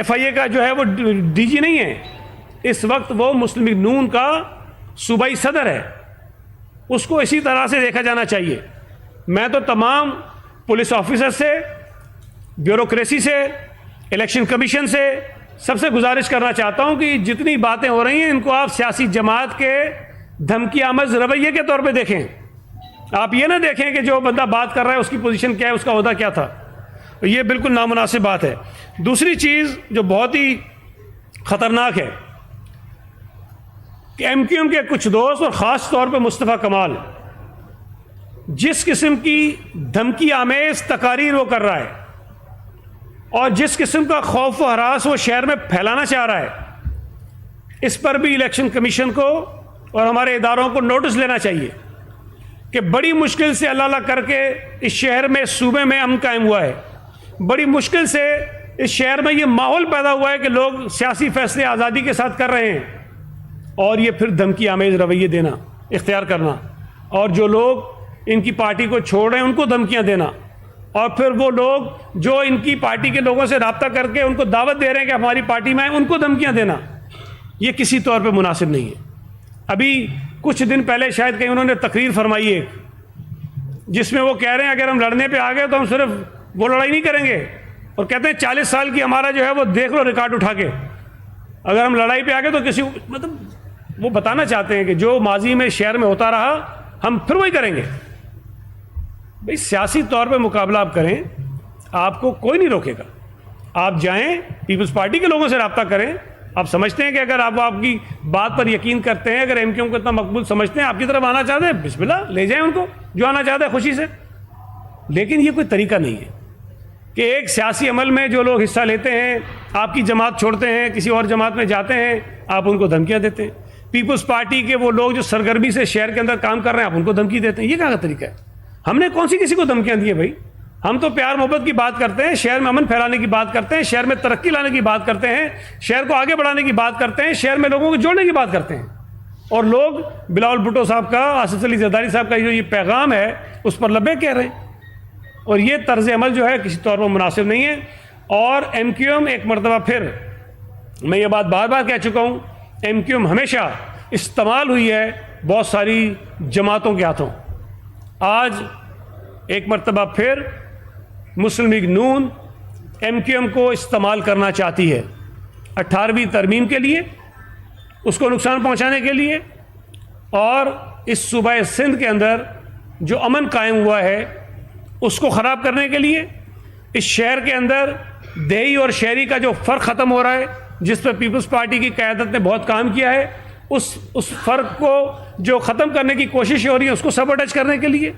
FIA का जो है वो DG नहीं है, इस वक्त वो मुस्लिम लीग नून का सूबाई सदर है। उसको इसी तरह से देखा जाना चाहिए। मैं तो तमाम पुलिस ऑफिसर से, ब्यूरोक्रेसी से, इलेक्शन कमीशन से सबसे गुजारिश करना चाहता हूं कि जितनी बातें हो रही हैं इनको आप सियासी जमात के धमकी आमेज रवैये के तौर पे देखें। आप ये ना देखें कि जो बंदा बात कर रहा है उसकी पोजीशन क्या है, उसका ओहदा क्या था। तो ये बिल्कुल नामुनासिब बात है। दूसरी चीज़ जो बहुत ही ख़तरनाक है कि MQM के कुछ दोस्त और ख़ास तौर पे मुस्तफ़ा कमाल जिस किस्म की धमकी आमेज तकारीर वो कर रहा है और जिस किस्म का खौफ व हरास वो शहर में फैलाना चाह रहा है, इस पर भी इलेक्शन कमीशन को और हमारे इदारों को नोटिस लेना चाहिए कि बड़ी मुश्किल से अल्लाह अल्लाह करके इस शहर में, सूबे में अमन कायम हुआ है। बड़ी मुश्किल से इस शहर में ये माहौल पैदा हुआ है कि लोग सियासी फैसले आज़ादी के साथ कर रहे हैं और ये फिर धमकी आमेज रवैये देना इख्तियार करना, और जो लोग इनकी पार्टी को छोड़ रहे हैं उनको धमकियां देना, और फिर वो लोग जो इनकी पार्टी के लोगों से रब्ता करके उनको दावत दे रहे हैं कि हमारी पार्टी में आए, उनको धमकियां देना, ये किसी तौर पे मुनासिब नहीं है। अभी कुछ दिन पहले शायद कहीं उन्होंने तकरीर फरमाई एक, जिसमें वो कह रहे हैं अगर हम लड़ने पे आ गए तो हम सिर्फ वो लड़ाई नहीं करेंगे, और कहते हैं 40 साल की हमारा जो है वो देख लो रिकॉर्ड उठा के, अगर हम लड़ाई पे आ गए तो किसी, मतलब वो बताना चाहते हैं कि जो माजी में शहर में होता रहा हम फिर वही करेंगे। भाई सियासी तौर पे मुकाबला आप करें, आपको कोई नहीं रोकेगा। आप जाएं, पीपल्स पार्टी के लोगों से रब्ता करें। आप समझते हैं कि अगर आप आपकी बात पर यकीन करते हैं, अगर MQM को इतना मकबूल समझते हैं, आपकी तरफ आना चाहते हैं, बिस्मिल्लाह ले जाएं उनको, जो आना चाहते हैं खुशी से। लेकिन ये कोई तरीका नहीं है कि एक सियासी अमल में जो लोग हिस्सा लेते हैं, आपकी जमात छोड़ते हैं, किसी और जमात में जाते हैं, आप उनको धमकियाँ देते हैं। पीपल्स पार्टी के वो लोग जो सरगर्मी से शहर के अंदर काम कर रहे हैं, आप उनको धमकी देते हैं। ये कहाँ का तरीका है? हमने कौन सी किसी को धमकियाँ दी है भाई? हम तो प्यार मोहब्बत की बात करते हैं, शहर में अमन फैलाने की बात करते हैं, शहर में तरक्की लाने की बात करते हैं, शहर को आगे बढ़ाने की बात करते हैं, शहर में लोगों को जोड़ने की बात करते हैं। और लोग बिलावल भुट्टो साहब का, आसिफ अली जरदारी साहब का जो ये पैगाम है उस पर लब्बे कह रहे हैं, और ये तर्ज अमल जो है किसी तौर पर मुनासिब नहीं है। और MQM, एक मरतबा फिर मैं ये बात बार बार कह चुका हूँ, MQM हमेशा इस्तेमाल हुई है बहुत सारी जमातों के हाथों। आज एक मरतबा फिर मुस्लिम लीग नून MQM को इस्तेमाल करना चाहती है 18वीं तरमीम के लिए, उसको नुकसान पहुंचाने के लिए, और इस सूबा सिंध के अंदर जो अमन कायम हुआ है उसको ख़राब करने के लिए। इस शहर के अंदर देही और शहरी का जो फ़र्क ख़त्म हो रहा है, जिस पर पीपल्स पार्टी की क़यादत ने बहुत काम किया है, उस फ़र्क को जो ख़त्म करने की कोशिश हो रही है उसको सबअटैच करने के लिए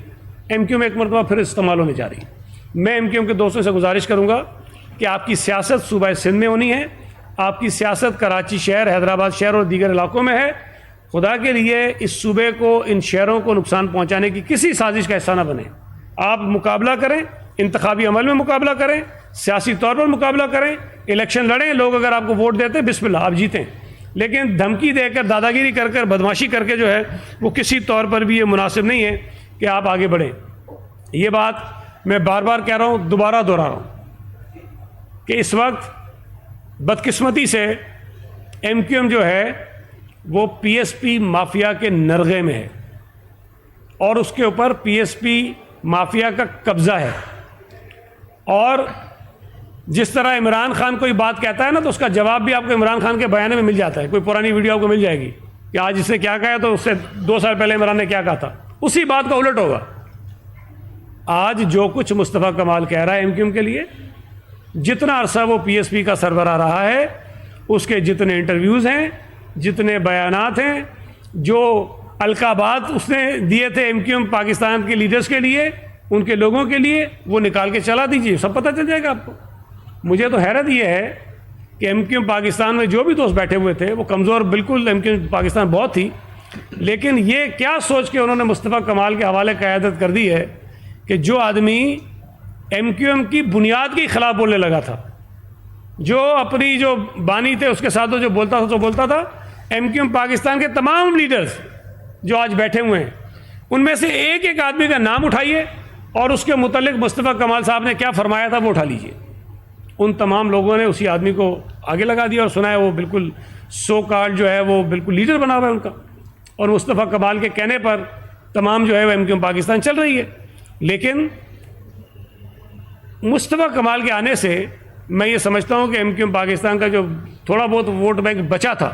MQM एक मरतबा फिर इस्तेमाल होने जा रही है। मैं MQM के दोस्तों से गुजारिश करूंगा कि आपकी सियासत सूबा सिंध में होनी है, आपकी सियासत कराची शहर, हैदराबाद शहर और दीगर इलाकों में है। खुदा के लिए इस सूबे को, इन शहरों को नुकसान पहुंचाने की किसी साजिश का हिस्सा न बने। आप मुकाबला करें, इंतखाबी अमल में मुकाबला करें, सियासी तौर पर मुकाबला करें, इलेक्शन लड़ें, लोग अगर आपको वोट देते हैं बिस्मिल्लाह आप जीतें। लेकिन धमकी देकर, दादागिरी कर कर, बदमाशी करके जो है वो किसी तौर पर भी ये मुनासिब नहीं है कि आप आगे बढ़ें। ये बात मैं बार बार कह रहा हूँ, दोबारा दोहरा रहा हूँ कि इस वक्त बदकिस्मती से MQM जो है वो PSP माफिया के नरगे में है और उसके ऊपर PSP माफिया का कब्जा है। और जिस तरह इमरान खान कोई बात कहता है ना, तो उसका जवाब भी आपको इमरान खान के बयान में मिल जाता है। कोई पुरानी वीडियो आपको मिल जाएगी कि आज इसने क्या कहा, तो उससे 2 साल पहले इमरान ने क्या कहा था, उसी बात का उलट होगा। आज जो कुछ मुस्तफ़ा कमाल कह रहा है MQM के लिए, जितना अरसा वो PSP का सरबराह रहा है, उसके जितने इंटरव्यूज़ हैं, जितने बयानात हैं, जो अलकाबात उसने दिए थे MQM पाकिस्तान के लीडर्स के लिए, उनके लोगों के लिए, वो निकाल के चला दीजिए, सब पता चल जाएगा आपको। मुझे तो हैरत ये है कि MQM पाकिस्तान में जो भी दोस्त बैठे हुए थे वो कमज़ोर, बिल्कुल MQM पाकिस्तान बहुत थी, लेकिन ये क्या सोच के उन्होंने मुस्तफ़ा कमाल के हवाले क़यादत कर दी है कि जो आदमी MQM की बुनियाद के खिलाफ बोलने लगा था, जो अपनी जो बानी थे उसके साथ जो बोलता था तो बोलता था, MQM पाकिस्तान के तमाम लीडर्स जो आज बैठे हुए हैं उनमें से एक एक आदमी का नाम उठाइए और उसके मुतल्लिक मुस्तफ़ा कमाल साहब ने क्या फरमाया था वो उठा लीजिए। उन तमाम लोगों ने उसी आदमी को आगे लगा दिया और सुना है वो बिल्कुल सो कॉल्ड जो है वो बिल्कुल लीडर बना हुआ है उनका, और मुस्तफ़ा कमाल के कहने पर तमाम जो है वो MQM पाकिस्तान चल रही है। लेकिन मुस्तफ़ा कमाल के आने से मैं ये समझता हूँ कि MQM पाकिस्तान का जो थोड़ा बहुत वोट बैंक बचा था,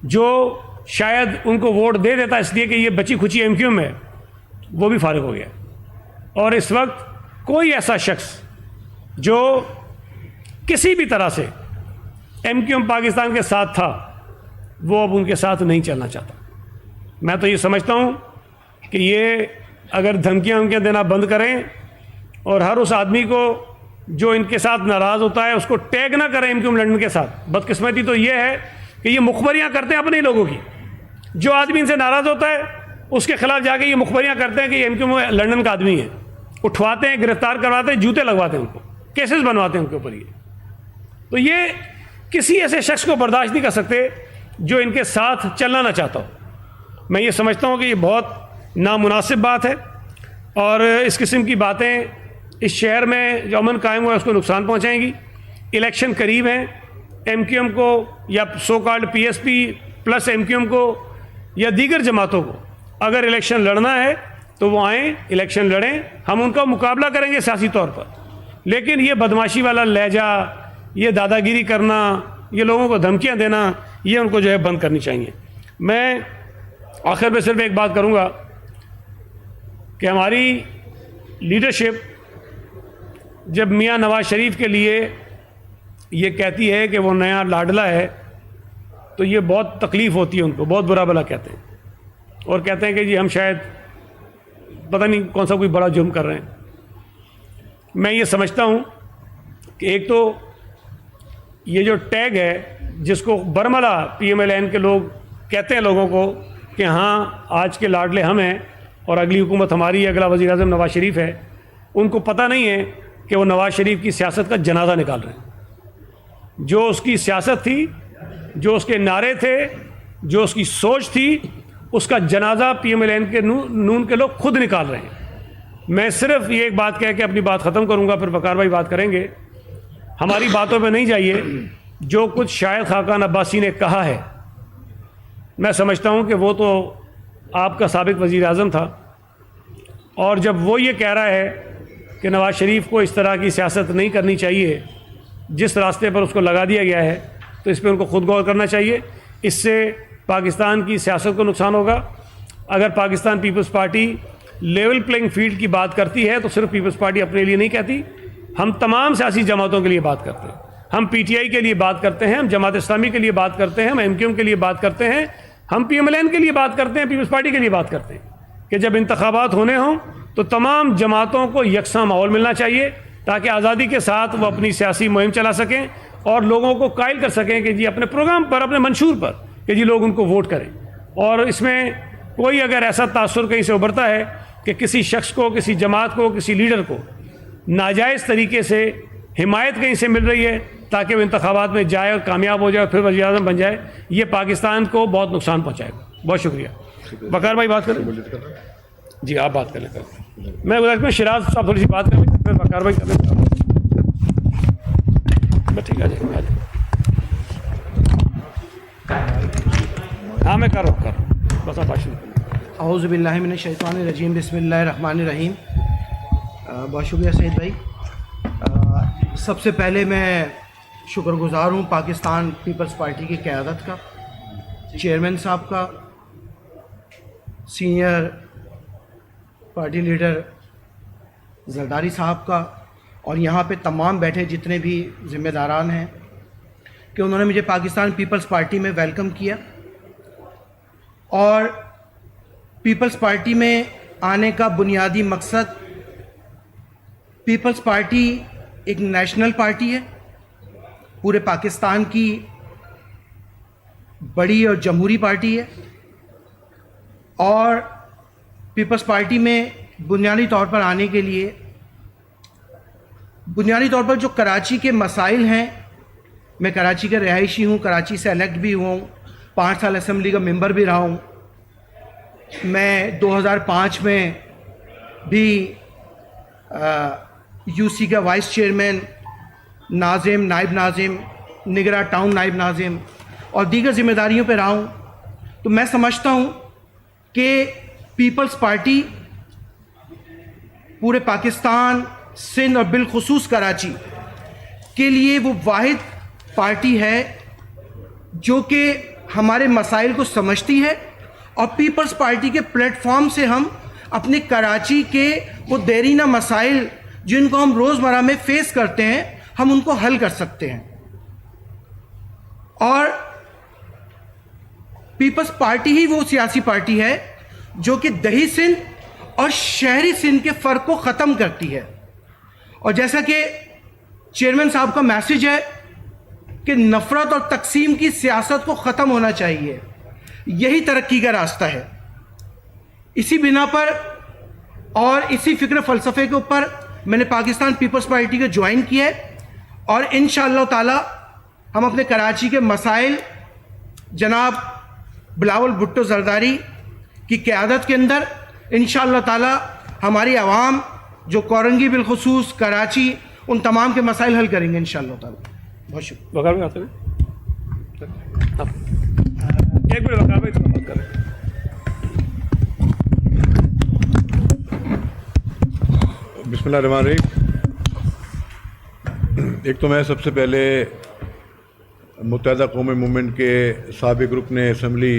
जो शायद उनको वोट दे देता इसलिए कि ये बची खुची MQM है, वो भी फारिग हो गया। और इस वक्त कोई ऐसा शख्स जो किसी भी तरह से MQM पाकिस्तान के साथ था, वो अब उनके साथ नहीं चलना चाहता। मैं तो ये समझता हूँ कि ये अगर धमकियाँ उनके देना बंद करें और हर उस आदमी को जो इनके साथ नाराज़ होता है उसको टैग ना करें MQM लंदन के साथ। बदकिस्मती तो ये है कि ये मुखबरियाँ करते हैं अपने ही लोगों की। जो आदमी इनसे नाराज़ होता है उसके खिलाफ जाके ये मुखबरियाँ करते हैं कि ये MQM लंदन का आदमी है, उठवाते हैं, गिरफ्तार करवाते हैं, जूते लगवाते हैं उनको, केसेस बनवाते हैं उनके ऊपर। ये तो ये किसी ऐसे शख्स को बर्दाश्त नहीं कर सकते जो इनके साथ चलना ना चाहता हो। मैं ये समझता हूँ कि ये बहुत नामुनासिब बात है और इस किस्म की बातें इस शहर में जो अमन कायम हुआ है उसको नुकसान पहुँचाएंगी। इलेक्शन करीब हैं, MQM को या so called PSP plus MQM को या दीगर जमातों को अगर इलेक्शन लड़ना है तो वो आएँ, इलेक्शन लड़ें, हम उनका मुकाबला करेंगे सियासी तौर पर। लेकिन ये बदमाशी वाला लहजा, ये दादागिरी करना, ये लोगों को धमकियां देना, ये उनको जो है बंद करनी चाहिए। मैं आखिर में सिर्फ एक बात करूंगा कि हमारी लीडरशिप जब मियां नवाज शरीफ के लिए ये कहती है कि वो नया लाडला है तो ये बहुत तकलीफ़ होती है उनको, बहुत बुरा भला कहते हैं और कहते हैं कि जी हम शायद पता नहीं कौन सा कोई बड़ा जुर्म कर रहे हैं। मैं ये समझता हूँ कि एक तो ये जो टैग है जिसको बरमला PMLN के लोग कहते हैं लोगों को कि हाँ आज के लाडले हम हैं और अगली हुकूमत हमारी है, अगला वज़ीर आज़म नवाज शरीफ है, उनको पता नहीं है कि वो नवाज शरीफ की सियासत का जनाजा निकाल रहे हैं। जो उसकी सियासत थी, जो उसके नारे थे, जो उसकी सोच थी, उसका जनाजा PMLN के नून के लोग खुद निकाल रहे हैं। मैं सिर्फ ये एक बात कह के अपनी बात ख़त्म करूँगा, फिर वक़ार भाई बात करेंगे। हमारी बातों पे नहीं जाइए। जो कुछ शायद खाकान अब्बासी ने कहा है, मैं समझता हूँ कि वो तो आपका साबिक वज़ीर आज़म था और जब वो ये कह रहा है कि नवाज शरीफ को इस तरह की सियासत नहीं करनी चाहिए जिस रास्ते पर उसको लगा दिया गया है, तो इस पर उनको खुद गौर करना चाहिए। इससे पाकिस्तान की सियासत को नुकसान होगा। अगर Pakistan Peoples Party level playing field की बात करती है तो सिर्फ पीपल्स पार्टी अपने लिए नहीं कहती, हम तमाम सियासी जमातों के लिए बात करते हैं। हम PTI के लिए बात करते हैं, हम जमात इस्लामी के लिए बात करते हैं, हम MQM के लिए बात करते हैं, हम PMLN के लिए बात करते हैं, पीपल्स पार्टी के लिए बात करते हैं कि जब इंतखाबात होने हों तो तमाम जमातों को यकसा माहौल मिलना चाहिए ताकि आज़ादी के साथ वो अपनी सियासी मुहिम चला सकें और लोगों को कायल कर सकें कि जी अपने प्रोग्राम पर, अपने मंशूर पर कि जी लोग उनको वोट करें। और इसमें कोई अगर ऐसा तासुर कहीं से उभरता है कि किसी शख्स को, किसी जमात को, किसी लीडर को नाजायज़ तरीके से हिमायत कहीं से मिल रही है ताकि वो इंतखाबात में जाए और कामयाब हो जाए और फिर वज़ीर आज़म बन जाए, ये पाकिस्तान को बहुत नुकसान पहुँचाएगा। बहुत शुक्रिया। वक़ार भाई बात करें। जी आप बात कर लेते हैं। मैं गुजारिश में शिराज साहब थोड़ी सी बात करें, फिर वक़ार भाई कर लेते हैं। ठीक है, आ जाए। हाँ मैं कर रहा हूँ बस आप आशीर्वाद। औज़ु बिल्लाहि मिनश शैतानिर रजीम, बिस्मिल्लाहिर रहमानिर रहीम। बहुत शुक्रिया सईद भाई। सबसे पहले मैं शुक्रगुज़ार हूँ पाकिस्तान पीपल्स पार्टी की क़यादत का, चेयरमैन साहब का, सीनियर पार्टी लीडर जरदारी साहब का और यहाँ पे तमाम बैठे जितने भी ज़िम्मेदारान हैं कि उन्होंने मुझे पाकिस्तान पीपल्स पार्टी में वेलकम किया। और पीपल्स पार्टी में आने का बुनियादी मकसद, पीपल्स पार्टी एक नेशनल पार्टी है, पूरे पाकिस्तान की बड़ी और जमहूरी पार्टी है और पीपल्स पार्टी में बुनियादी तौर पर आने के लिए, बुनियादी तौर पर जो कराची के मसाइल हैं, मैं कराची का रहायशी हूँ, कराची से इलेक्ट भी हुआ हूँ, 5 साल असेंबली का मेंबर भी रहा हूँ। मैं 2005 में भी UC का वाइस चेयरमैन नाजिम, नायब नाजिम, निगरान टाउन नायब नाजिम और दीगर जिम्मेदारियों पर रहा हूँ, तो मैं समझता हूँ कि पीपल्स पार्टी पूरे पाकिस्तान, सिंध और बिलखुसूस कराची के लिए वो वाहिद पार्टी है जो कि हमारे मसाइल को समझती है, और पीपल्स पार्टी के प्लेटफॉर्म से हम अपने कराची के वो देरीना मसाइल जिनको हम रोज़मर्रा में फेस करते हैं, हम उनको हल कर सकते हैं। और पीपल्स पार्टी ही वो सियासी पार्टी है जो कि दही सिंध और शहरी सिंध के फ़र्क को ख़त्म करती है। और जैसा कि चेयरमैन साहब का मैसेज है कि नफ़रत और तकसीम की सियासत को ख़त्म होना चाहिए, यही तरक्की का रास्ता है। इसी बिना पर और इसी फ़िक्र फ़लसफ़े के ऊपर मैंने पाकिस्तान पीपल्स पार्टी को ज्वाइन किया है, और इंशाअल्लाह ताला हम अपने कराची के मसाइल जनाब बिलावल भुट्टो जरदारी की क़यादत के अंदर इंशाअल्लाह ताला हमारी आवाम जो कोरंगी बिलखुसूस कराची, उन तमाम के मसाइल हल करेंगे इंशाअल्लाह ताला। बहुत शुक्रिया। वकार में आते हैं, एक मिनट वकार में बात करें। बिस्मिल्लाहिर्रहमानिर्रहीम। एक तो मैं सबसे पहले मुत्तहिदा कौमी मूवमेंट के साबिक़ रुकन असम्बली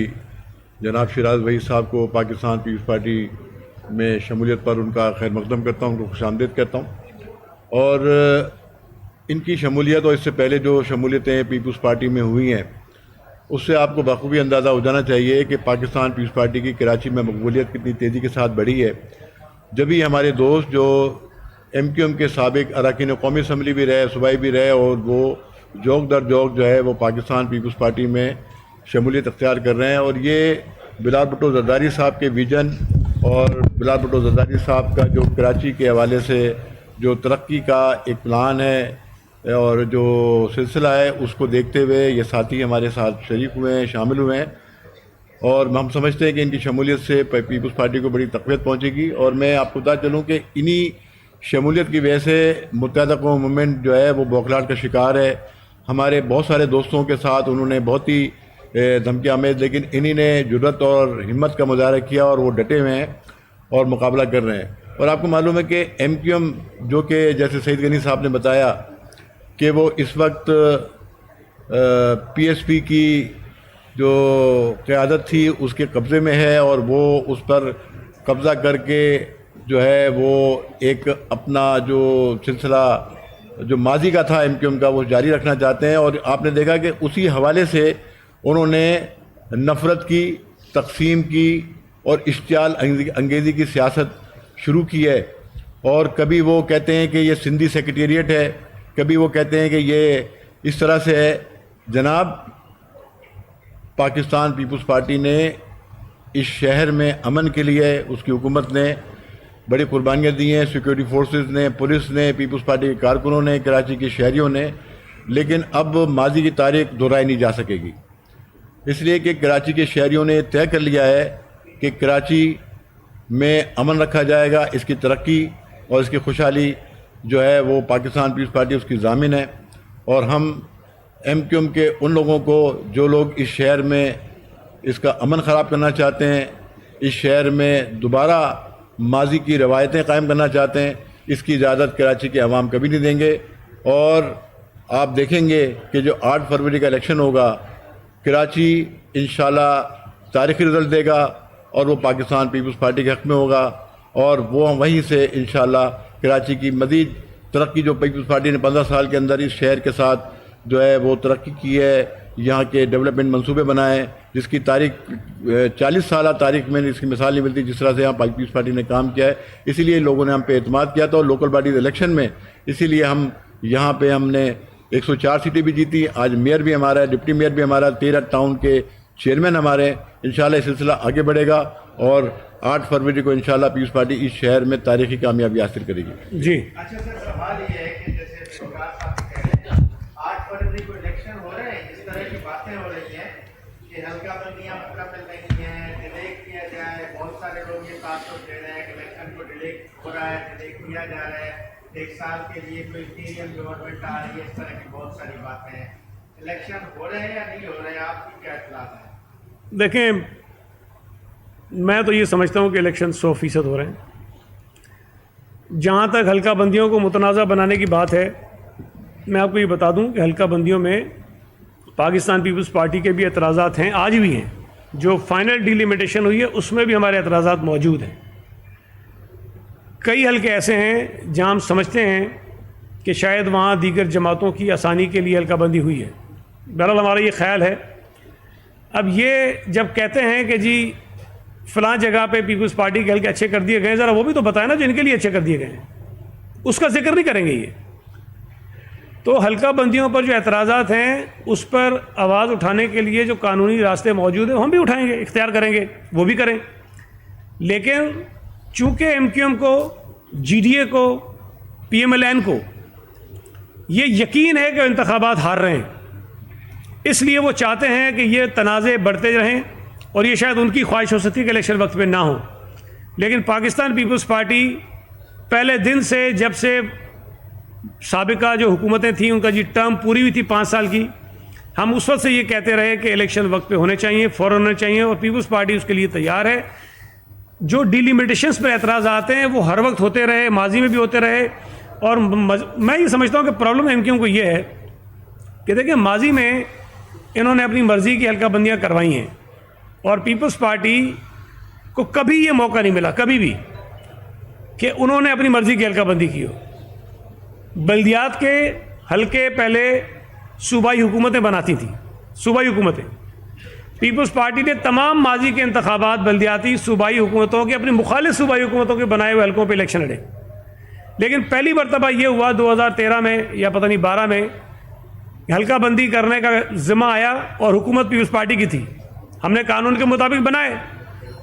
जनाब शिराज वहीद साहब को पाकिस्तान पीपल्स पार्टी में शमूलियत पर उनका खैर मकदम करता हूँ, उनको खुशामदीद कहता हूँ। और इनकी शमूलियत और इससे पहले जो शमूलियतें पीपल्स पार्टी में हुई हैं, उससे आपको बखूबी अंदाज़ा हो जाना चाहिए कि पाकिस्तान पीपल्स पार्टी की कराची में मकबूलियत कितनी तेज़ी के साथ बढ़ी है। जब भी हमारे दोस्त जो MQM के साबिक़ अरकान कौमी असम्बली भी रहे, सूबाई भी रहे, और वो जोक दर जोक जो है वो पाकिस्तान पीपल्स पार्टी में शमूलियत अख्तियार कर रहे हैं। और ये बिलावल भुट्टो जरदारी साहब के विजन और बिलावल भुट्टो जरदारी साहब का जो कराची के हवाले से जो तरक्की का एक प्लान है और जो सिलसिला है, उसको देखते हुए ये साथी हमारे साथ शरीक हुए हैं, शामिल हुए हैं। और हम समझते हैं कि इनकी शमूलियत से पीपल्स पार्टी को बड़ी तक़वियत पहुँचेगी। और मैं आपको बता चलूँ कि इन्हीं शमूलियत की वजह से मुत्तहिदा कौमी मूवमेंट जो है वो बौखलाहट का शिकार है। हमारे बहुत सारे दोस्तों के साथ उन्होंने बहुत ही धमकी आमेज, लेकिन इन्हीं ने जुर्रत और हिम्मत का मुजाहरा किया और वो डटे हुए हैं और मुकाबला कर रहे हैं। और आपको मालूम है कि MQM जो कि जैसे सईद गनी साहब ने बताया कि वो इस वक्त PSP की जो क़यादत थी उसके कब्ज़े में है, और वो उस पर कब्ज़ा करके जो है वो एक अपना जो सिलसिला जो माजी का था MQM का वो जारी रखना चाहते हैं। और आपने देखा कि उसी हवाले से उन्होंने नफ़रत की, तकसीम की और इश्तियाल अंगेज़ी की सियासत शुरू की है। और कभी वो कहते हैं कि ये सिंधी सेक्रेटेरिएट है, कभी वो कहते हैं कि ये इस तरह से है। जनाब, पाकिस्तान पीपल्स पार्टी ने इस शहर में अमन के लिए उसकी हुकूमत ने बड़ी कुर्बानियाँ दी हैं, सिक्योरिटी फोर्सेस ने, पुलिस ने, पीपल्स पार्टी के कारकुनों ने, कराची के शहरियों ने। लेकिन अब माजी की तारीख दोहराई नहीं जा सकेगी, इसलिए कि कराची के शहरियों ने तय कर लिया है कि कराची में अमन रखा जाएगा। इसकी तरक्की और इसकी खुशहाली जो है वो पाकिस्तान पीपल्स पार्टी उसकी ज़ामिन है। और हम MQM के उन लोगों को जो लोग इस शहर में इसका अमन ख़राब करना चाहते हैं, इस शहर में दोबारा माजी की रवायतें कायम करना चाहते हैं, इसकी इजाज़त कराची के अवाम कभी नहीं देंगे। और आप देखेंगे कि जो 8 फरवरी का इलेक्शन होगा, कराची इंशाल्लाह तारीख़ी रिज़ल्ट देगा और वो पाकिस्तान पीपल्स पार्टी के हक़ में होगा। और वो वहीं से इंशाल्लाह कराची की मज़ीद तरक्की, जो पीपल्स पार्टी ने 15 साल के अंदर इस शहर के साथ जो है वो तरक्की की है, यहाँ के डेवलपमेंट मंसूबे बनाए, जिसकी तारीख 40 साल तारीख में इसकी मिसाल नहीं मिलती जिस तरह से यहाँ पीपल्स पार्टी ने काम किया है। इसीलिए लोगों ने हम पे एतमाद किया था। और लोकल बॉडीज़ इलेक्शन में इसीलिए हम यहाँ पे हमने 104 सीटें भी जीती। आज मेयर भी हमारा है, डिप्टी मेयर भी हमारा, 13 टाउन के चेयरमैन हमारे हैं। इंशाल्लाह ये सिलसिला आगे बढ़ेगा और 8 फरवरी को इंशाल्लाह पीपल्स पार्टी इस शहर में तारीखी कामयाबी हासिल करेगी। जी, अच्छा सर, सवाल ये है कि जैसे 8 फरवरी को इलेक्शन हो रहे हैं, इस तरह की बातें हो रही हैं कि हल्का बंदियां मुकम्मल नहीं है, डिले किया जाए। बहुत सारे लोग ये तासुर दे रहे हैं कि इलेक्शन को डिले हो रहा है, डिले किया जा रहा है। एक साल के लिए कोई इंटीरियम गवर्नमेंट आ रही है, इस तरह की बहुत सारी बातें हैं। इलेक्शन हो रहे हैं या नहीं हो रहे हैं, आपकी क्या इत्तलात है? देखें, मैं तो ये समझता हूँ कि इलेक्शन 100% हो रहे हैं। जहाँ तक हल्का बंदियों को मुतनाज़ा बनाने की बात है, मैं आपको ये बता दूँ कि हल्का बंदियों में पाकिस्तान पीपल्स पार्टी के भी एतराज़ात हैं, आज भी हैं। जो फाइनल डिलिमिटेशन हुई है उसमें भी हमारे एतराज़ात मौजूद हैं। कई हल्के ऐसे हैं जहाँ हम समझते हैं कि शायद वहाँ दीगर जमातों की आसानी के लिए हल्का बंदी हुई है। बहरहाल हमारा ये ख्याल है। अब ये जब कहते हैं कि जी फ़लाँ जगह पे पीपल्स पार्टी के हल्के अच्छे कर दिए गए, ज़रा वो भी तो बताए ना जो इनके लिए अच्छे कर दिए गए हैं, उसका जिक्र नहीं करेंगे ये। तो हल्का बंदियों पर जो एतराज़ात हैं उस पर आवाज़ उठाने के लिए जो कानूनी रास्ते मौजूद हैं हम भी उठाएंगे, इख्तियार करेंगे, वो भी करें। लेकिन चूँकि MQM को, GDA को, PMLN को ये यकीन है कि इंतखाबात हार रहे हैं, इसलिए वो चाहते हैं कि ये तनाज़े बढ़ते रहें, और ये शायद उनकी ख्वाहिश हो सकती है कि इलेक्शन वक्त पे ना हो। लेकिन पाकिस्तान पीपल्स पार्टी पहले दिन से, जब से साबिका जो हुकूमतें थीं उनका जी टर्म पूरी हुई थी 5 साल की, हम उस वक्त से ये कहते रहे कि इलेक्शन वक्त पे होने चाहिए, फ़ौरन होने चाहिए, और पीपल्स पार्टी उसके लिए तैयार है। जो डिलिमिटेशंस पर एतराज़ आते हैं वो हर वक्त होते रहे, माजी में भी होते रहे। और मैं ये समझता हूँ कि प्रॉब्लम MQM को ये है कि देखिए, माजी में इन्होंने अपनी मर्ज़ी की हल्का बंदियाँ करवाई हैं, और पीपल्स पार्टी को कभी ये मौका नहीं मिला, कभी भी, कि उन्होंने अपनी मर्ज़ी की हल्का बंदी की हो। बल्दियात के हल्के पहले सूबाई हुकूमतें बनाती थीं, सूबाई हुकूमतें। पीपल्स पार्टी ने तमाम माजी के इंतखाबात बल्दियाती सूबाई हुकूमतों के, अपनी मुखालिफ सूबाई हुकूमतों के बनाए हुए हल्कों पर इलेक्शन लड़े। लेकिन पहली मरतबा ये हुआ 2013 में या पता नहीं 12 में, हल्का बंदी करने का ज़िम्मा आया और हुकूमत पीपल्स पार्टी की थी। हमने कानून के मुताबिक बनाए।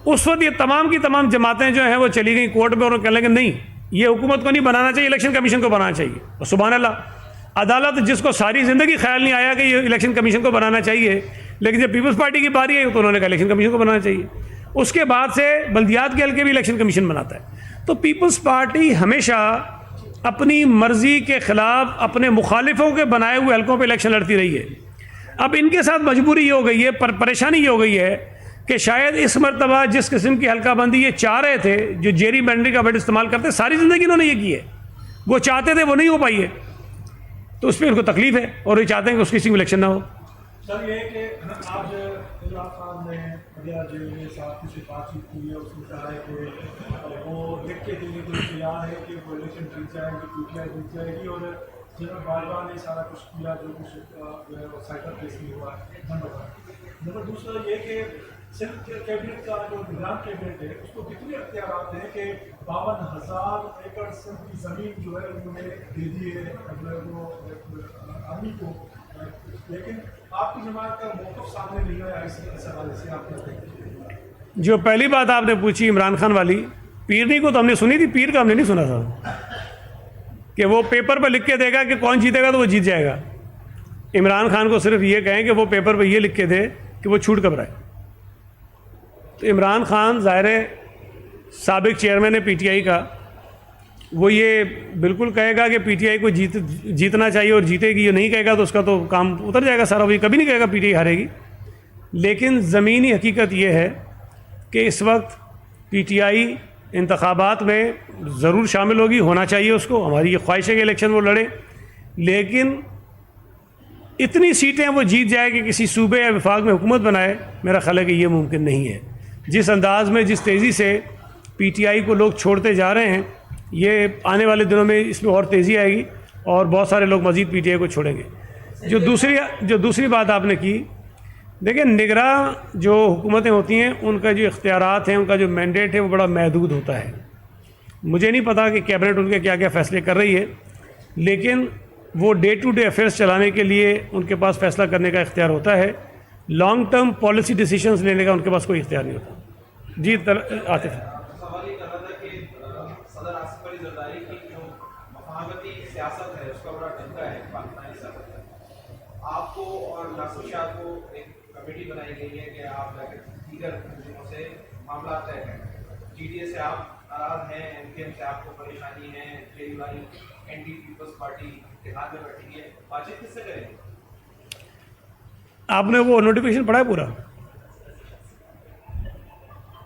उस वक्त ये तमाम की तमाम जमातें जो हैं वो चली गई कोर्ट में, और कहने लगे नहीं, ये हुकूमत को नहीं बनाना चाहिए, इलेक्शन कमीशन को बनाना चाहिए। और सुभान अल्लाह, अदालत जिसको सारी ज़िंदगी ख्याल नहीं आया कि ये इलेक्शन कमीशन को बनाना चाहिए, लेकिन जब पीपल्स पार्टी की बारी आई तो उन्होंने कहा इलेक्शन कमीशन को बनाना चाहिए। उसके बाद से बल्दियात के हल्के भी इलेक्शन कमीशन बनाता है। तो पीपल्स पार्टी हमेशा अपनी मर्ज़ी के ख़िलाफ़ अपने मुखालिफों के बनाए हुए हल्कों पर इलेक्शन लड़ती रही है। अब इनके साथ मजबूरी ये हो गई है, परेशानी ये हो गई है कि शायद इस मरतबा जिस किस्म की हल्का बंदी ये चाह रहे थे, जो जेरी बैंडरी का वर्ड इस्तेमाल करते, सारी ज़िंदगी इन्होंने ये की है, वो चाहते थे, वो नहीं हो पाई है, तो उस पर इनको तकलीफ है, और ये चाहते हैं कि उसकी इलेक्शन ना हो। सर, ये कि आज इमरान खान ने साहब से बातचीत की है, उसने कहा है कि वो लिख के देने के लिए तैयार है कि वो इलेक्शन जीत जाएगी, PTI जीत जाएगी, और जनरल बाजवा ने सारा कुछ किया जो कुछ साइबर केस में हुआ है। नंबर दूसरा ये कि सिर्फ कैबिनेट का जो निजाम कैबिनेट है उसको कितने अख्तियारात हैं कि 52,000 एकड़ सिर्फ की ज़मीन जो है उन्होंने दे दी है वो आर्मी को, लेकिन आपकी जमात का मौक़िफ़ सामने नहीं आया इस हवाले से। आपने जो पहली बात आपने पूछी इमरान खान वाली, पीरनी को तो हमने सुनी थी, पीर का हमने नहीं सुना था कि वो पेपर पर लिख के देगा कि कौन जीतेगा तो वो जीत जाएगा। इमरान खान को सिर्फ ये कहें कि वो पेपर पर ये लिख के दे कि वो छूट घबराए। तो इमरान खान ज़ाहिर है साबिक चेयरमैन है PTI का, वो ये बिल्कुल कहेगा कि PTI को जीतना चाहिए और जीतेगी, ये नहीं कहेगा तो उसका तो काम उतर जाएगा सारा, वो कभी नहीं कहेगा PTI हारेगी। लेकिन ज़मीनी हकीकत ये है कि इस वक्त PTI इंतखाबात में ज़रूर शामिल होगी, होना चाहिए उसको, हमारी ये ख्वाहिश है कि इलेक्शन वो लड़े, लेकिन इतनी सीटें वो जीत जाए कि किसी सूबे या विफाक में हुकूमत बनाए, मेरा ख्याल है कि ये मुमकिन नहीं है। जिस अंदाज़ में, जिस तेज़ी से PTI को लोग छोड़ते जा रहे हैं, ये आने वाले दिनों में इसमें और तेज़ी आएगी और बहुत सारे लोग मज़ीद PTI को छोड़ेंगे। जो दूसरी बात आपने की, देखिए निगरां जो हुकूमतें होती हैं उनका जो इख्तियारात हैं, उनका जो मैंडेट है वो बड़ा महदूद होता है। मुझे नहीं पता कि कैबिनेट उनके क्या क्या फ़ैसले कर रही है, लेकिन वो डे टू डे अफेयर्स चलाने के लिए उनके पास फ़ैसला करने का इख्तियार होता है, लॉन्ग टर्म पॉलिसी डिसीजंस लेने का उनके पास कोई इख्तियार नहीं होता। जी आतिफ, सवाल ये कर रहा था कि सदर आसिफ अली जरदारी की जो मफाहमती सियासत है उसका बड़ा डंका है पाकिस्तानी सियासत में। आपको और नासिर शाह को एक कमेटी बनाई गई है कि आप दीगर मुल्कों से मामला तय करें, GDA से आप नाराज हैं, एमकेएम से आपको परेशानी है, केजरीवाल एंटी पीपल्स पार्टी इत्तेहाद में बैठी है, बातचीत किससे करेंगे? आपने वो नोटिफिकेशन पढ़ा है पूरा?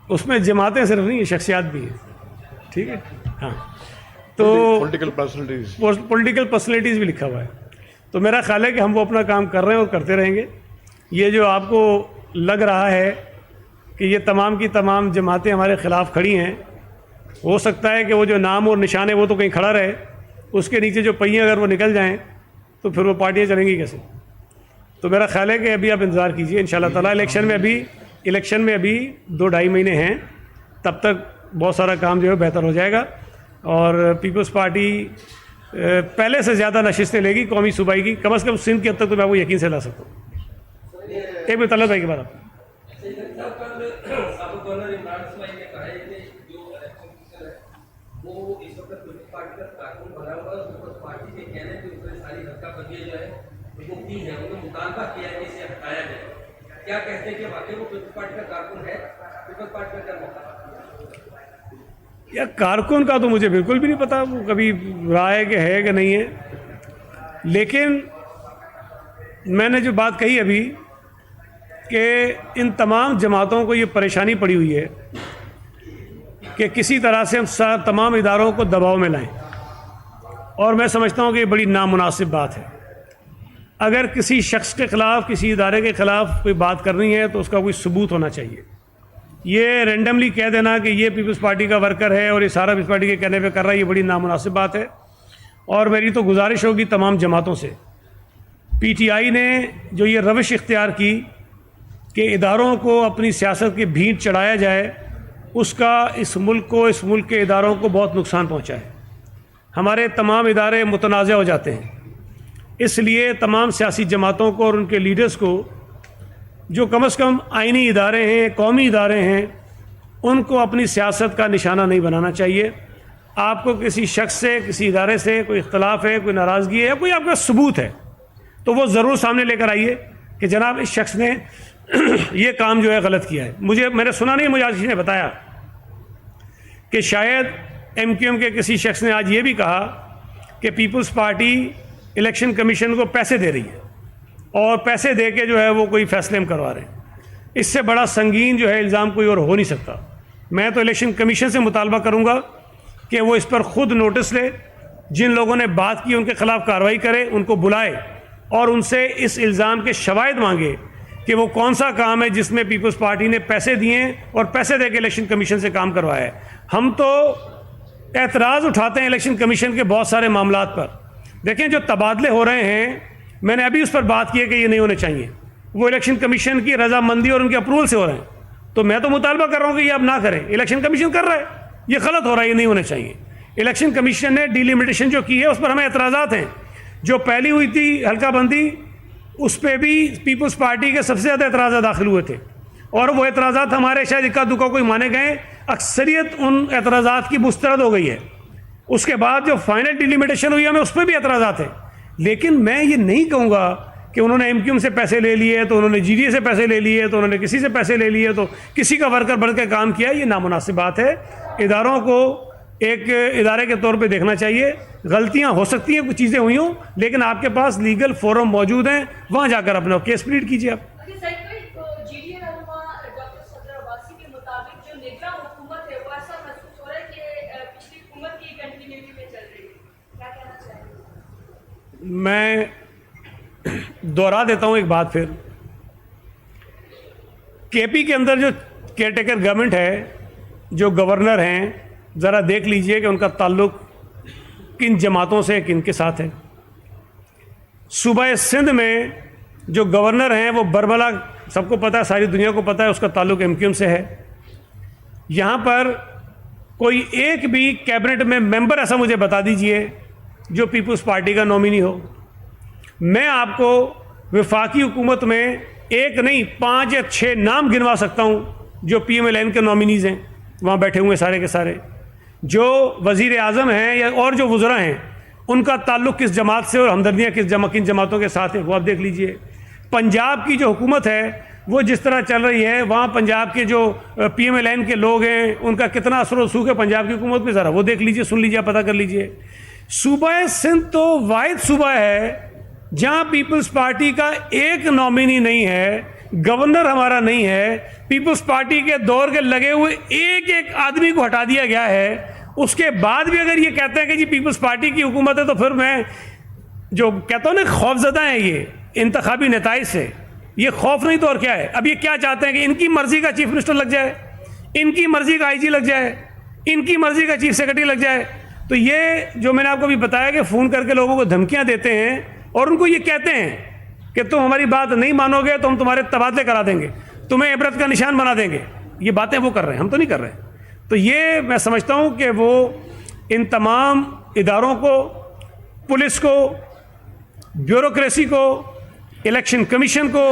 उसमें जमातें सिर्फ नहीं है, शख्सियात भी है, ठीक है। हाँ, तो पॉलिटिकल पर्सनैलिटीज, पॉलिटिकल पर्सनैलिटीज़ भी लिखा हुआ है। तो मेरा ख्याल है कि हम वो अपना काम कर रहे हैं और करते रहेंगे। ये जो आपको लग रहा है कि ये तमाम की तमाम जमातें हमारे ख़िलाफ़ खड़ी हैं, हो सकता है कि वो जो नाम और निशान है वो तो कहीं खड़ा रहे, उसके नीचे जो पहिए अगर वो निकल जाएं तो फिर वो पार्टियाँ चलेंगी कैसे? तो मेरा ख्याल है कि अभी आप इंतज़ार कीजिए, इंशाल्लाह ताला इलेक्शन में अभी 2-2.5 महीने हैं, तब तक बहुत सारा काम जो है बेहतर हो जाएगा और पीपल्स पार्टी पहले से ज़्यादा नशिस्तें लेगी कौमी सूबाई की, कम से कम सिंध की हद तक तो मैं वो यकीन से ला सकता हूँ। एक मिनट तलब भाई के बाद आप क्या कहते हैं कि वाकई वो पीपल्स पार्टी का कारकुन है? पीपल्स पार्टी का क्या मौका? या कारकुन का तो मुझे बिल्कुल भी नहीं पता वो कभी रहा है कि है कि नहीं है, लेकिन मैंने जो बात कही अभी कि इन तमाम जमातों को ये परेशानी पड़ी हुई है कि किसी तरह से हम तमाम इदारों को दबाव में लाएं, और मैं समझता हूँ कि ये बड़ी नामुनासिब बात है। अगर किसी शख्स के ख़िलाफ़, किसी इदारे के ख़िलाफ़ कोई बात करनी है तो उसका कोई सबूत होना चाहिए। ये रेंडमली कह देना कि ये पीपल्स पार्टी का वर्कर है और ये सारा पीपल्स पार्टी के कहने पे कर रहा है, ये बड़ी नामुनासिब बात है। और मेरी तो गुजारिश होगी तमाम जमातों से, पीटीआई ने जो ये रविश इख्तियार की कि इदारों को अपनी सियासत की भींट चढ़ाया जाए, उसका इस मुल्क को, इस मुल्क के इदारों को बहुत नुकसान पहुँचा है। हमारे तमाम इदारे मुतनाज़ हो जाते हैं, इसलिए तमाम सियासी जमातों को और उनके लीडर्स को जो कम से कम आइनी इदारे हैं, कौमी इदारे हैं, उनको अपनी सियासत का निशाना नहीं बनाना चाहिए। आपको किसी शख्स से, किसी इदारे से कोई इख्तलाफ है, कोई नाराज़गी है या कोई आपका सबूत है तो वो ज़रूर सामने लेकर आइए कि जनाब इस शख्स ने ये काम जो है गलत किया है। मैंने सुना नहीं, मुझे आज किसी ने बताया कि शायद एमक्यूएम के किसी शख्स ने आज ये भी कहा कि पीपल्स पार्टी इलेक्शन कमीशन को पैसे दे रही है और पैसे दे के जो है वो कोई फैसले हम करवा रहे हैं। इससे बड़ा संगीन जो है इल्ज़ाम कोई और हो नहीं सकता। मैं तो इलेक्शन कमीशन से मुतालबा करूँगा कि वो इस पर ख़ुद नोटिस ले, जिन लोगों ने बात की उनके ख़िलाफ़ कार्रवाई करे, उनको बुलाए और उनसे इस इल्ज़ाम के शवाहिद मांगे कि वो कौन सा काम है जिसमें पीपल्स पार्टी ने पैसे दिए और पैसे दे के इलेक्शन कमीशन से काम करवाया है। हम तो एतराज़ उठाते हैं इलेक्शन कमीशन के बहुत सारे मामलात पर। देखें, जो तबादले हो रहे हैं, मैंने अभी उस पर बात की है कि ये नहीं होने चाहिए, वो इलेक्शन कमीशन की रजामंदी और उनके अप्रूवल से हो रहे हैं। तो मैं तो मुतालबा कर रहा हूँ कि ये अब ना करें, इलेक्शन कमीशन कर रहा है, ये गलत हो रहा है, ये नहीं होने चाहिए। इलेक्शन कमीशन ने डिलिमिटेशन जो की है उस पर हमें एतराज़ात हैं। जो पहली हुई थी हल्का बंदी, उस पर भी पीपल्स पार्टी के सबसे ज़्यादा एतराज़ात दाखिल हुए थे और वो एतराज़ात हमारे शायद इक्का दुक्का कोई माने गए, अक्सरियत उन एतराज़ात की मुस्तरद हो गई है। उसके बाद जो फाइनल डिलिमिटेशन हुई हमें उस पर भी एतराज़ात हैं। लेकिन मैं ये नहीं कहूँगा कि उन्होंने एमक्यूएम से पैसे ले लिए तो उन्होंने जीडीए से पैसे ले लिए तो उन्होंने किसी से पैसे ले लिए तो किसी का वर्कर बढ़ के काम किया, ये नामुनासिब बात है। इदारों को एक इदारे के तौर पे देखना चाहिए। गलतियां हो सकती हैं, कुछ चीज़ें हुई हों, लेकिन आपके पास लीगल फोरम मौजूद हैं, वहाँ जाकर अपना केस प्लीड कीजिए आप। मैं दोहरा देता हूँ एक बात फिर, केपी के अंदर जो केयरटेकर गवर्नमेंट है, जो गवर्नर हैं, ज़रा देख लीजिए कि उनका ताल्लुक़ किन जमातों से, किन के साथ है। सूबा सिंध में जो गवर्नर हैं वो बरबला, सबको पता है, सारी दुनिया को पता है, उसका ताल्लुक़ एमक्यूएम से है। यहाँ पर कोई एक भी कैबिनेट में मेंबर ऐसा मुझे बता दीजिए जो पीपल्स पार्टी का नॉमिनी हो। मैं आपको वफाकी हुकूमत में एक नहीं 5 या 6 नाम गिनवा सकता हूँ जो PMLN के नॉमिनीज़ हैं, वहाँ बैठे हुए सारे के सारे। जो वज़ीर आज़म हैं या और जो वज़रा हैं, उनका ताल्लुक़ किस जमात से और हमदर्दियाँ किन जमातों के साथ हैं, वो आप देख लीजिए। पंजाब की जो हुकूमत है वो जिस तरह चल रही है, वहाँ पंजाब के जो PMLN के लोग हैं उनका कितना असर रसूख है पंजाब की हुकूमत में, ज़रा वो देख लीजिए, सुन लीजिए, पता कर लीजिए। सूबा सिंध तो वाहिद सूबा है जहाँ पीपल्स पार्टी का एक नॉमिनी नहीं है, गवर्नर हमारा नहीं है, पीपल्स पार्टी के दौर के लगे हुए एक एक आदमी को हटा दिया गया है। उसके बाद भी अगर ये कहते हैं कि जी पीपल्स पार्टी की हुकूमत है, तो फिर मैं जो कहता हूँ ना, खौफजदा है ये इंतखाबी नताइज से। ये खौफ नहीं तो और क्या है। अब ये क्या चाहते हैं कि इनकी मर्जी का चीफ मिनिस्टर लग जाए, इनकी मर्जी का IG लग जाए, इनकी मर्जी का चीफ सेक्रेटरी लग जाए। तो ये जो मैंने आपको अभी बताया कि फ़ोन करके लोगों को धमकियाँ देते हैं और उनको ये कहते हैं कि तुम हमारी बात नहीं मानोगे तो हम तुम्हारे तबादले करा देंगे, तुम्हें इबरत का निशान बना देंगे। ये बातें वो कर रहे हैं, हम तो नहीं कर रहे। तो ये मैं समझता हूँ कि वो इन तमाम इदारों को, पुलिस को, ब्यूरोक्रेसी को, इलेक्शन कमीशन को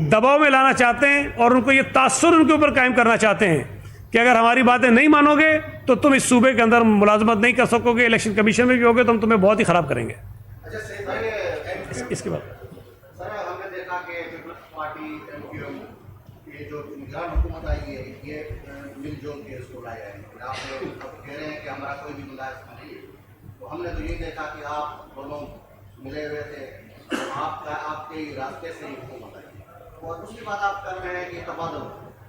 दबाव में लाना चाहते हैं और उनको ये तासुर उनके ऊपर कायम करना चाहते हैं कि अगर हमारी बातें नहीं मानोगे तो तुम इस सूबे के अंदर मुलाजमत नहीं कर सकोगे, इलेक्शन कमीशन में भी होगे तो हम तुम्हें बहुत ही ख़राब करेंगे। अच्छा सही भाई, इसके बाद सर हमने देखा कि पीपल्स पार्टी MQM ये जो निगरान हुकूमत आई है, ये मिलजुल के इसको लाया है। आप कह रहे हैं कि हमारा कोई भी मुलाजिम नहीं है, तो हमने तो ये देखा कि आप दोनों मिले हुए थे, तो आपके रास्ते से ही हुकूमत आई। और दूसरी बात आप कर रहे हैं कि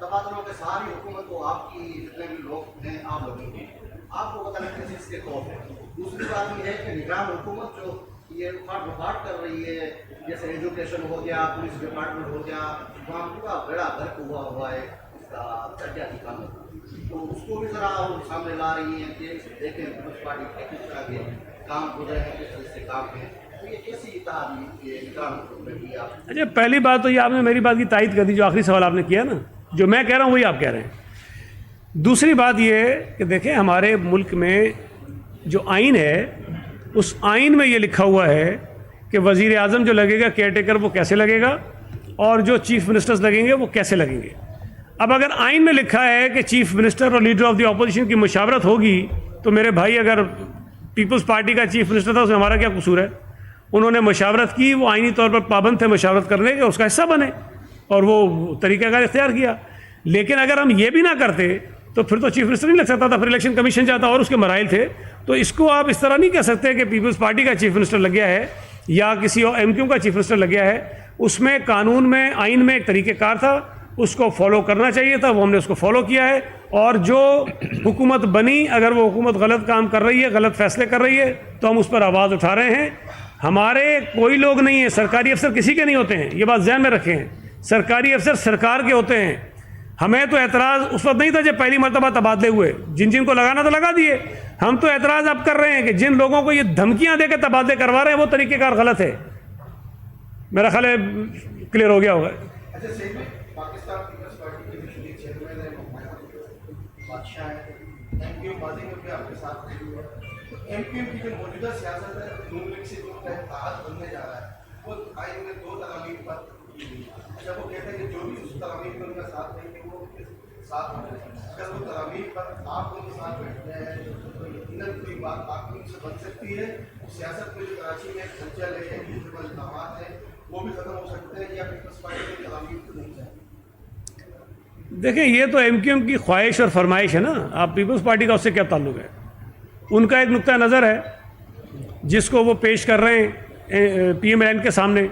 तबादलों के सारी हुकूमत को आपकी जितने भी लोग हैं, आप लोगों की, आपको पता नहीं किस इसके खौफ है। दूसरी बात ये है कि निगरान हुकूमत जो ये उखाड़ कर रही है, जैसे एजुकेशन हो गया, पुलिस डिपार्टमेंट हो गया, वहाँ पूरा बेड़ा गर्क हुआ है इसका चर्चा की काम, तो उसको भी ज़रा सामने ला रही है कि देखें पीपल्स पार्टी किस तरह के काम गुजरे हैं, किस तरह से काम है। तो ये कैसी निगरान हुकूमत की आप? अच्छा, पहली बात तो ये आपने मेरी बात की तायद कर दी, जो आखिरी सवाल आपने किया ना, जो मैं कह रहा हूँ वही आप कह रहे हैं। दूसरी बात ये है कि देखें हमारे मुल्क में जो आइन है, उस आइन में ये लिखा हुआ है कि वज़ीर आज़म जो लगेगा केयर टेकर वो कैसे लगेगा और जो चीफ मिनिस्टर्स लगेंगे वो कैसे लगेंगे। अब अगर आइन में लिखा है कि चीफ मिनिस्टर और लीडर ऑफ द अपोजिशन की मुशावरत होगी, तो मेरे भाई अगर पीपल्स पार्टी का चीफ मिनिस्टर था उसमें हमारा क्या कसूर है। उन्होंने मुशावरत की, वो आइनी तौर पर पाबंद थे मुशावरत करने के, उसका हिस्सा बने और वो तरीक़ाकार इख्तियार किया। लेकिन अगर हम ये भी ना करते तो फिर तो चीफ मिनिस्टर नहीं लग सकता था, फिर इलेक्शन कमीशन जाता और उसके मराइल थे। तो इसको आप इस तरह नहीं कह सकते कि पीपल्स पार्टी का चीफ मिनिस्टर लग गया है या किसी और MQ का चीफ मिनिस्टर लग गया है। उसमें कानून में, आइन में एक तरीक़ेकार था, उसको फॉलो करना चाहिए था, वो हमने उसको फॉलो किया है। और जो हुकूमत बनी, अगर वो हुकूमत गलत काम कर रही है, गलत फैसले कर रही है, तो हम उस पर आवाज़ उठा रहे हैं। हमारे कोई लोग नहीं है, सरकारी अफसर किसी के नहीं होते हैं, ये बात ध्यान में रखें। सरकारी अफसर सरकार के होते हैं। हमें तो एतराज़ उस वक्त नहीं था जब पहली मरतबा तबादले हुए, जिन को लगाना तो लगा दिए। हम तो एतराज़ अब कर रहे हैं कि जिन लोगों को ये धमकियां देकर तबादले करवा रहे हैं वो तरीक़ेकार गलत है। मेरा ख्याल है क्लियर हो गया होगा। अच्छा सही में पाकिस्तान पीपल्स पार्टी के पिछले चेयरमैन बादशाह है, MQM बाजी में भी आपके साथ रही हुआ, तो MQM की जो मौजूदा सियासत है, नून लीग से जो इत्तेहाद बनने जा रहा है, वो आइन में 2 तरामीम पर जब वो कहते हैं कि जो भी उस तरामीम में उनका साथ देंगे वो उनके साथ होंगे। अगर वो तरामीम पर आप उनके साथ बैठते हैं तो यकीनन कोई बात आपकी उनसे बन सकती है। सियासत में जो कराची में हलचल है, इल्ज़ाम है, वो भी ख़त्म हो सकते हैं या पीपल्स पार्टी की तरामीम को नहीं चाहिए। देखें, ये तो MQM की ख्वाहिश और फरमाइश है ना, आप पीपल्स पार्टी का उससे क्या ताल्लुक़ है। उनका एक नुक्ता नज़र है जिसको वो पेश कर रहे हैं PMLN के सामने,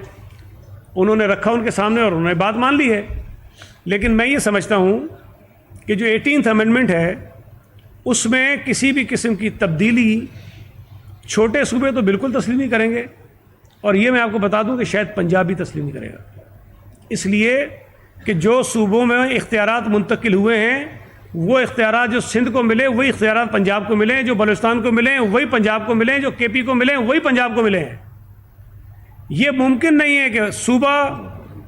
उन्होंने रखा उनके सामने और उन्होंने बात मान ली है। लेकिन मैं ये समझता हूँ कि जो 18th अमेंडमेंट है उसमें किसी भी किस्म की तब्दीली छोटे सूबे तो बिल्कुल तस्लीम नहीं करेंगे, और ये मैं आपको बता दूं कि शायद पंजाब भी तस्लीम नहीं करेगा। इसलिए कि जो सूबों में इख्तियारात मुंतकिल हुए हैं, वो इख्तियारात जो सिंध को मिले वही इख्तियारात पंजाब को मिले हैं, जो बलूचिस्तान को मिले हैं वही पंजाब को मिले हैं, जो KP को मिले हैं वही पंजाब को मिले हैं। ये मुमकिन नहीं है कि सूबा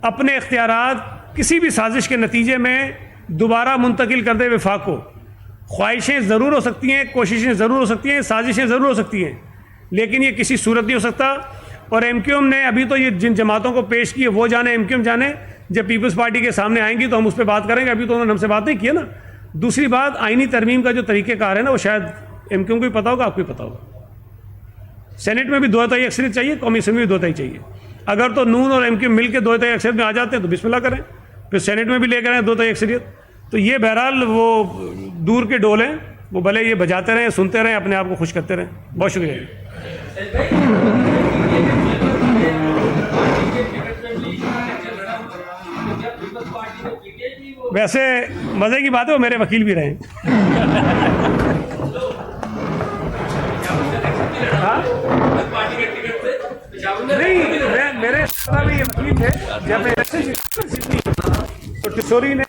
अपने इख्तियारात किसी भी साजिश के नतीजे में दोबारा मुंतकिल कर दे वफाक को। ख्वाहिशें ज़रूर हो सकती हैं, कोशिशें ज़रूर हो सकती हैं, साजिशें ज़रूर हो सकती हैं, लेकिन ये किसी सूरत नहीं हो सकता। और MQM ने अभी तो ये जिन जमातों को पेश किए वो जाने, MQM जाने, जब पीपल्स पार्टी के सामने आएंगी तो हम उस पर बात करेंगे। अभी तो उन्होंने हमसे बात नहीं की है ना। दूसरी बात, आइनी तरमीम का जो तरीक़ेकार है ना, वो शायद MQM को भी पता होगा, आपको भी पता होगा। सेनेट में भी 2/3 अक्सरियत चाहिए, कौमी असम्बली में 2/3 चाहिए। अगर तो नून और MQM मिल के 2/3 अक्सरियत में आ जाते हैं तो बिस्मिल्लाह करें, फिर सेनेट में भी लेकर आए 2 तो अक्सरियत। तो ये बहरहाल वो दूर के डोल हैं, वो भले ये बजाते रहें, सुनते रहें, अपने आप को खुश करते रहें। बहुत शुक्रिया। वैसे मज़े की बात है, वो मेरे वकील भी रहे हैं। नहीं, मेरे में ये वकील थे जब मैं तो टिशोरी ने